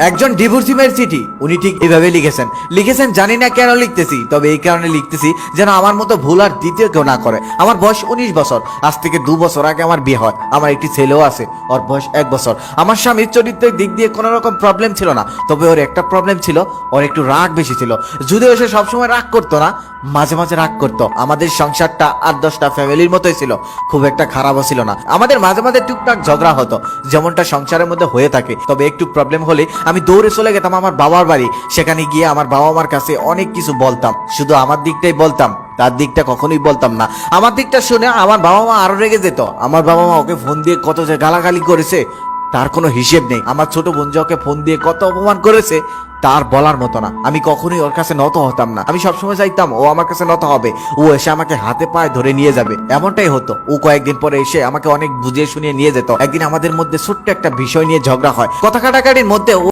একজন ডিভোর্সি মেয়ের চিঠি উনি ঠিক এভাবে লিখেছেন জানি না কেন লিখতেছি, তবে এই কারণে লিখতেছি যেন আমার মতো ভুল আর দ্বিতীয় কেউ না করে। আমার বয়স 19 বছর। আজ থেকে 2 বছর আগে আমার বিয়ে হয়। আমার একটি ছেলেও আছে, ওর বয়স 1 বছর। আমার স্বামীর চরিত্রের দিক দিয়ে কোনো রকম প্রবলেম ছিল না, তবে ওর একটা প্রবলেম ছিল, ওর একটু রাগ বেশি ছিল। যদিও সে সবসময় রাগ করতো না, মাঝে মাঝে রাগ করতো। আমাদের সংসারটা 8-10টা ফ্যামিলির মতোই ছিল, খুব একটা খারাপও ছিল না। আমাদের মাঝে মাঝে টুকটাক ঝগড়া হতো, যেমনটা সংসারের মধ্যে হয়ে থাকে। তবে একটু প্রবলেম হলে আমি দৌড়ে চলে যেতাম আমার বাবার বাড়ি। সেখানে গিয়ে আমার বাবা মার কাছে অনেক কিছু বলতাম, শুধু আমার দিকটাই বলতাম, তার দিকটা কখনোই বলতাম না। আমার দিকটা শুনে আমার বাবা মা আরো রেগে যেত। আমার বাবা মা ওকে ফোন দিয়ে কত যে গালাগালি করেছে তার কোনো হিসেব নেই। আমার ছোট বোন যে ওকে ফোন দিয়ে কত অপমান করেছে তার বলার মতো না। আমি কখনোই ওর কাছে নত হতাম না। আমি সবসময় চাইতাম ও আমার কাছে নত হবে, ও এসে আমাকে হাতে পায়ে ধরে নিয়ে যাবে। এমনটাই হতো। ও কয়েকদিন পরে এসে আমাকে অনেক বুঝিয়ে শুনিয়ে নিয়ে যেত। একদিন আমাদের মধ্যে ছোট্ট একটা বিষয় নিয়ে ঝগড়া হয়। কথা কাটাকাটির মধ্যে